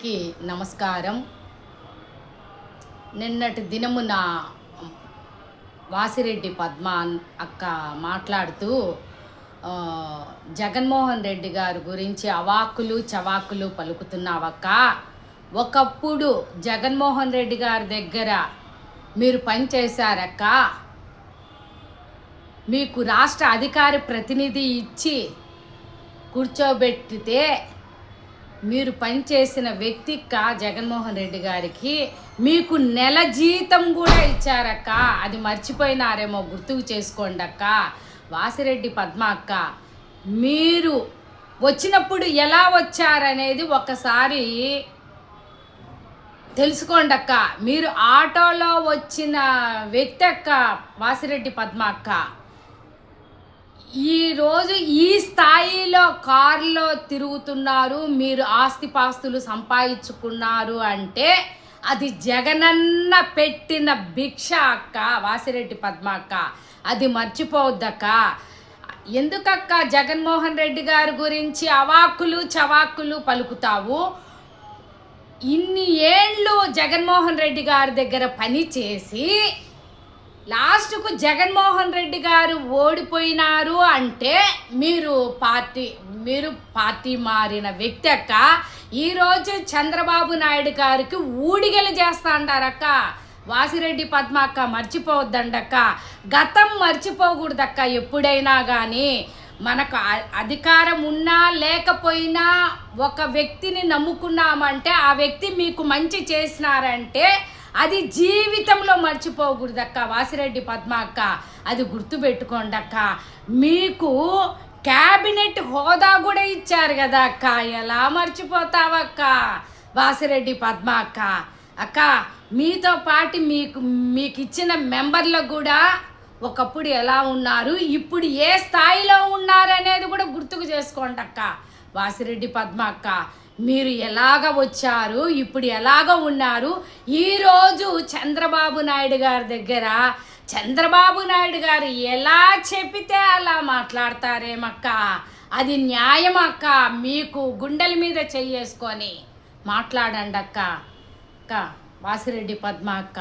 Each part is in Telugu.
అందరికీ నమస్కారం. నిన్నటి దినమున వాసిరెడ్డి పద్మ అక్క మాట్లాడుతూ జగన్మోహన్ రెడ్డి గారి గురించి అవాకులు చవాకులు పలుకుతున్నావక్క. ఒకప్పుడు జగన్మోహన్ రెడ్డి గారి దగ్గర మీరు పనిచేశారక్క. మీకు రాష్ట్ర అధికార ప్రతినిధి ఇచ్చి కూర్చోబెట్టితే మీరు పనిచేసిన వ్యక్తిక్క జగన్మోహన్ రెడ్డి గారికి మీకు నెల జీతం కూడా ఇచ్చారక్క. అది మర్చిపోయినారేమో, గుర్తుకు చేసుకోండి అక్క. వాసిరెడ్డి పద్మ అక్క, మీరు వచ్చినప్పుడు ఎలా వచ్చారనేది ఒకసారి తెలుసుకోండి అక్క. మీరు ఆటోలో వచ్చిన వ్యక్తి అక్క వాసిరెడ్డి పద్మ అక్క. ఈరోజు ఈ స్థాయిలో కారులో తిరుగుతున్నారు, మీరు ఆస్తిపాస్తులు సంపాదించుకున్నారు అంటే అది జగనన్న పెట్టిన భిక్ష అక్క వాసిరెడ్డి పద్మ అక్క. అది మర్చిపోవద్దక్క. ఎందుకక్క జగన్మోహన్ రెడ్డి గారి గురించి అవాకులు చవాకులు పలుకుతావు? ఇన్ని ఏళ్ళు జగన్మోహన్ రెడ్డి గారి దగ్గర పని చేసి లాస్ట్కు జగన్మోహన్ రెడ్డి గారు ఓడిపోయినారు అంటే మీరు పార్టీ మారిన వ్యక్తి అక్క. ఈరోజు చంద్రబాబు నాయుడు గారికి ఊడిగలు చేస్తా అంటారక్క వాసిరెడ్డి పద్మ అక్క. మర్చిపోవద్దండక్క, గతం మర్చిపోకూడదక్క. ఎప్పుడైనా కానీ మనకు అధికారం ఉన్నా లేకపోయినా ఒక వ్యక్తిని నమ్ముకున్నామంటే ఆ వ్యక్తి మీకు మంచి చేసినారంటే అది జీవితంలో మర్చిపోకూడదక్క వాసిరెడ్డి పద్మ అక్క. అది గుర్తుపెట్టుకోండి అక్క. మీకు క్యాబినెట్ హోదా కూడా ఇచ్చారు కదా అక్క. ఎలా మర్చిపోతావక్క వాసిరెడ్డి పద్మ అక్క. అక్క, మీతో పాటు మీకు ఇచ్చిన మెంబర్లకు కూడా ఒకప్పుడు ఎలా ఉన్నారు, ఇప్పుడు ఏ స్థాయిలో ఉన్నారు అనేది కూడా గుర్తుకు చేసుకోండి అక్క వాసిరెడ్డి పద్మ అక్క. మీరు ఎలాగ వచ్చారు, ఇప్పుడు ఎలాగ ఉన్నారు. ఈరోజు చంద్రబాబు నాయుడు గారి దగ్గర చంద్రబాబు నాయుడు గారు ఎలా చెప్పితే అలా మాట్లాడతారేమక్క. అది న్యాయం అక్క. మీకు గుండెల మీద చెయ్యేసుకొని మాట్లాడండి అక్క. అక్క వాసిరెడ్డి పద్మ అక్క,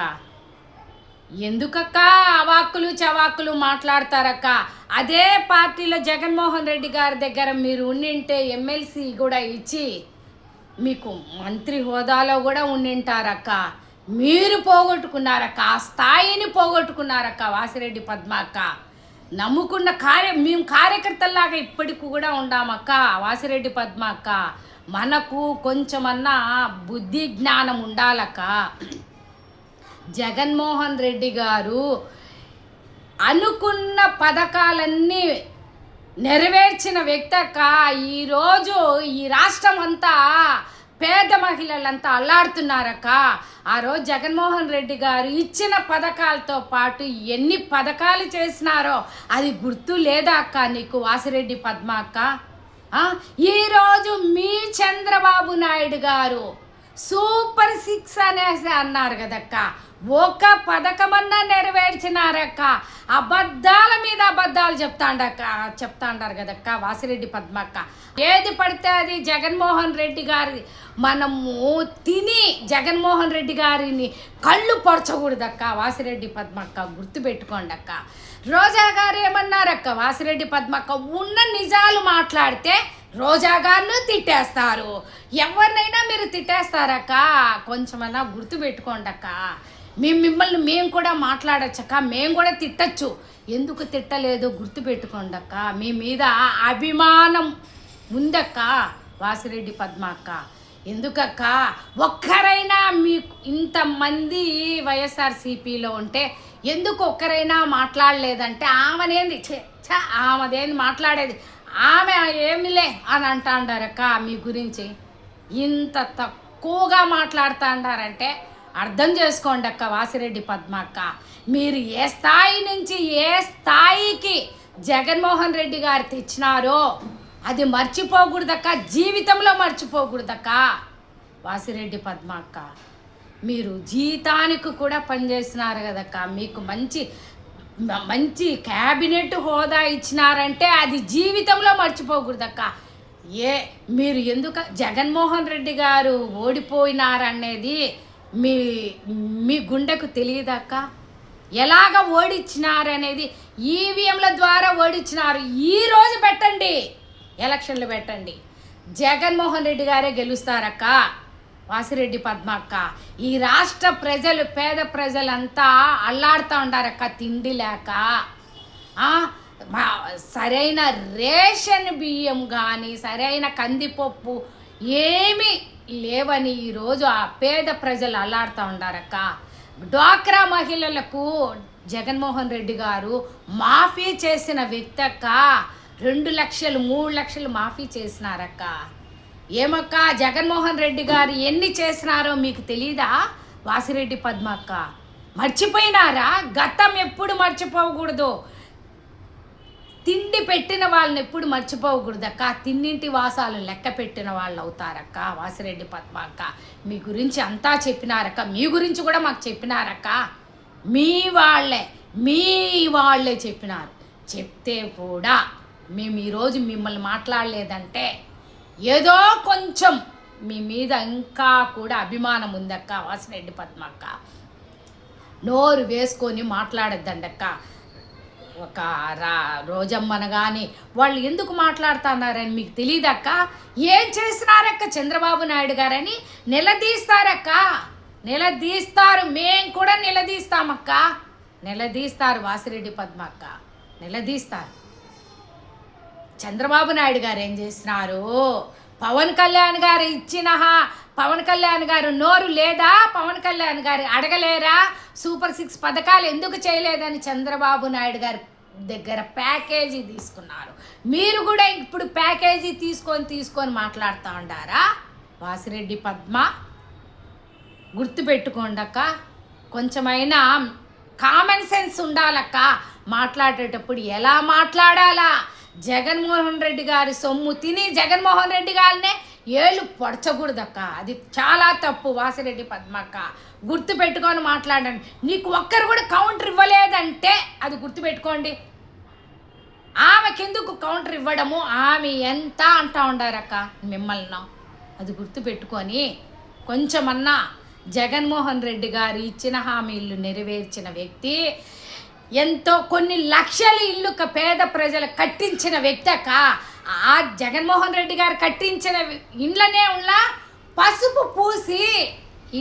ఎందుకక్క అవాక్కులు చవాకులు మాట్లాడతారక్క? అదే పార్టీలో జగన్మోహన్ రెడ్డి గారి దగ్గర మీరు ఉండింటే ఎమ్మెల్సీ కూడా ఇచ్చి మీకు మంత్రి హోదాలో కూడా ఉండింటారక్క. మీరు పోగొట్టుకున్నారక్క, ఆ స్థాయిని పోగొట్టుకున్నారక్క వాసిరెడ్డి పద్మ అక్క. నమ్ముకున్న మేము కార్యకర్తల్లాగా ఇప్పటికి కూడా ఉండామక్క వాసిరెడ్డి పద్మ అక్క. మనకు కొంచెమన్నా బుద్ధి జ్ఞానం ఉండాలక్క. జగన్మోహన్ రెడ్డి గారు అనుకున్న పథకాలన్నీ నెరవేర్చిన వ్యక్తి అక్క. ఈరోజు ఈ రాష్ట్రం అంతా పేద మహిళలంతా అల్లాడుతున్నారక్క. ఆ రోజు జగన్మోహన్ రెడ్డి గారు ఇచ్చిన పథకాలతో పాటు ఎన్ని పథకాలు చేసినారో అది గుర్తు లేదా అక్క నీకు వాసిరెడ్డి పద్మ అక్క? ఈరోజు మీ చంద్రబాబు నాయుడు గారు సూపర్ 6 అనేసి అన్నారు కదక్క. ఒక పథకమన్నా నెరవేర్చినారక్క. అబద్ధాల మీద అబద్ధాలు చెప్తాండారు కదక్క వాసిరెడ్డి పద్మక్క. ఏది పడితే అది జగన్మోహన్ రెడ్డి గారి మనము తిని జగన్మోహన్ రెడ్డి గారిని కళ్ళు పొడచకూడదక్క వాసిరెడ్డి పద్మక్క. గుర్తుపెట్టుకోండి అక్క. రోజా గారు ఏమన్నారక్క వాసిరెడ్డి పద్మక్క? ఉన్న నిజాలు మాట్లాడితే రోజా గారిని తిట్టేస్తారు, ఎవరినైనా మీరు తిట్టేస్తారక్క. కొంచెమన్నా గుర్తుపెట్టుకోండి అక్క. మిమ్మల్ని మేము కూడా మాట్లాడచ్చక్క, మేము కూడా తిట్టచ్చు. ఎందుకు తిట్టలేదు గుర్తుపెట్టుకోండి అక్క. మీ మీద అభిమానం ఉందక్క వాసిరెడ్డి పద్మ అక్క. ఎందుకక్క ఒక్కరైనా మీకు ఇంతమంది వైఎస్ఆర్సీపీలో ఉంటే ఎందుకు ఒక్కరైనా మాట్లాడలేదంటే ఆమెదేంది మాట్లాడేది, ఆమె ఏమిలే అని అంటాండారక్క మీ గురించి. ఇంత తక్కువగా మాట్లాడుతాండారంటే అర్థం చేసుకోండి అక్క వాసిరెడ్డి పద్మ అక్క. మీరు ఏ స్థాయి నుంచి ఏ స్థాయికి జగన్మోహన్ రెడ్డి గారు తెచ్చినారో అది మర్చిపోకూడదక్క, జీవితంలో మర్చిపోకూడదక్క వాసిరెడ్డి పద్మ అక్క. మీరు జీతానికి కూడా పనిచేసినారు కదక్క. మీకు మంచి క్యాబినెట్ హోదా ఇచ్చినారంటే అది జీవితంలో మర్చిపోకూడదక్క. ఏ మీరు ఎందుకు జగన్మోహన్ రెడ్డి గారు ఓడిపోయినారనేది మీ మీ గుండెకు తెలియదక్క? ఎలాగ ఓడించినారనేది ఈవీఎంల ద్వారా ఓడించినారు. ఈరోజు పెట్టండి, ఎలక్షన్లు పెట్టండి, జగన్మోహన్ రెడ్డి గారే గెలుస్తారక్క. వాసిరెడ్డి పద్మక్క, ఈ రాష్ట్ర ప్రజలు, పేద ప్రజలంతా అల్లాడుతూ ఉండారక్క తిండి లేక. సరైన రేషన్ బియ్యం కానీ సరైన కందిపప్పు ఏమీ లేవని ఈరోజు ఆ పేద ప్రజలు అల్లాడుతూ ఉండారక్క. డ్వాక్రా మహిళలకు జగన్మోహన్ రెడ్డి గారు మాఫీ చేసిన వ్యక్తి అక్క. 2 లక్షలు 3 లక్షలు మాఫీ చేసినారక్క. ఏమక్క, జగన్మోహన్ రెడ్డి గారు ఎన్ని చేసినారో మీకు తెలీదా? వాసిరెడ్డి పద్మక్క మర్చిపోయినారా? గతం ఎప్పుడు మర్చిపోకూడదు. తిండి పెట్టిన వాళ్ళని ఎప్పుడు మర్చిపోకూడదక్క. తిన్నింటి వాసాలు లెక్క పెట్టిన వాళ్ళు అవుతారక్క. వాసిరెడ్డి పద్మక్క మీ గురించి అంతా చెప్పినారక్క. మీ గురించి కూడా మాకు చెప్పినారక్క. మీ వాళ్ళే చెప్పినారు. చెప్తే కూడా మేము ఈరోజు మిమ్మల్ని మాట్లాడలేదంటే ఏదో కొంచెం మీ మీద ఇంకా కూడా అభిమానం ఉందక్క. వాసిరెడ్డి పద్మక్క నోరు వేసుకొని మాట్లాడద్దండక్క. ఒక రోజమ్మన కానీ వాళ్ళు ఎందుకు మాట్లాడుతున్నారని మీకు తెలియదక్క? ఏం చేసినారక్క చంద్రబాబు నాయుడు గారని నిలదీస్తారక్క. నిలదీస్తారు, మేము కూడా నిలదీస్తామక్క. నిలదీస్తారు వాసిరెడ్డి పద్మక్క, నిలదీస్తారు. చంద్రబాబు నాయుడు గారు ఏం చేసినారు? పవన్ కళ్యాణ్ గారు పవన్ కళ్యాణ్ గారు నోరు లేదా? పవన్ కళ్యాణ్ గారు అడగలేరా? సూపర్ 6 పథకాలు ఎందుకు చేయలేదని చంద్రబాబు నాయుడు గారి దగ్గర ప్యాకేజీ తీసుకున్నారు. మీరు కూడా ఇప్పుడు ప్యాకేజీ తీసుకొని మాట్లాడుతూ ఉండారా? వాసిరెడ్డి పద్మ గుర్తుపెట్టుకోండక్క. కొంచెమైనా కామన్ సెన్స్ ఉండాలక్క. మాట్లాడేటప్పుడు ఎలా మాట్లాడాలా? జగన్మోహన్ రెడ్డి గారి సొమ్ము తిని జగన్మోహన్ రెడ్డి గారినే ఏళ్ళు పొడచకూడదక్క. అది చాలా తప్పు. వాసిరెడ్డి పద్మక్క గుర్తుపెట్టుకొని మాట్లాడండి. నీకు ఒక్కరు కూడా కౌంటర్ ఇవ్వలేదంటే అది గుర్తుపెట్టుకోండి. ఆమెకెందుకు కౌంటర్ ఇవ్వడము? ఆమె ఎంత అంటా ఉండారక్క మిమ్మల్ని. అది గుర్తుపెట్టుకొని కొంచెమన్నా జగన్మోహన్ రెడ్డి గారు ఇచ్చిన హామీలు నెరవేర్చిన వ్యక్తి, ఎంతో కొన్ని లక్షల ఇల్లు పేద ప్రజలు కట్టించిన వ్యక్తి అక్క. ఆ జగన్మోహన్ రెడ్డి గారు కట్టించిన ఇండ్లనే ఉన్న పసుపు పూసి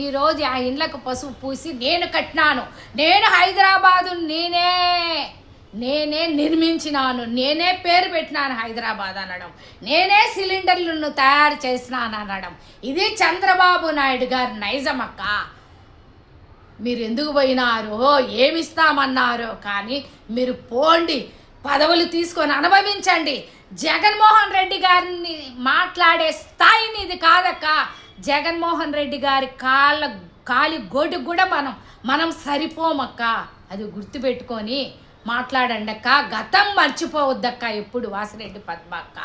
ఈరోజు ఆ ఇండ్లకు పసుపు పూసి నేను కట్టినాను, నేను హైదరాబాదు నేనే నిర్మించినాను, నేనే పేరు పెట్టినాను హైదరాబాద్ అనడం, నేనే సిలిండర్లను తయారు చేసినాను అనడం, ఇది చంద్రబాబు నాయుడు గారి నైజం అక్క. మీరు ఎందుకు పోయినారో ఏమిస్తామన్నారో కానీ మీరు పోండి, పదవులు తీసుకొని అనుభవించండి. జగన్మోహన్ రెడ్డి గారిని మాట్లాడే స్థాయిని ఇది కాదక్క. జగన్మోహన్ రెడ్డి గారి కాలి గోటికి కూడా మనం సరిపోమక్క. అది గుర్తుపెట్టుకొని మాట్లాడండి అక్క. గతం మర్చిపోవద్దక్క ఎప్పుడు. వాసిరెడ్డి పద్మక్క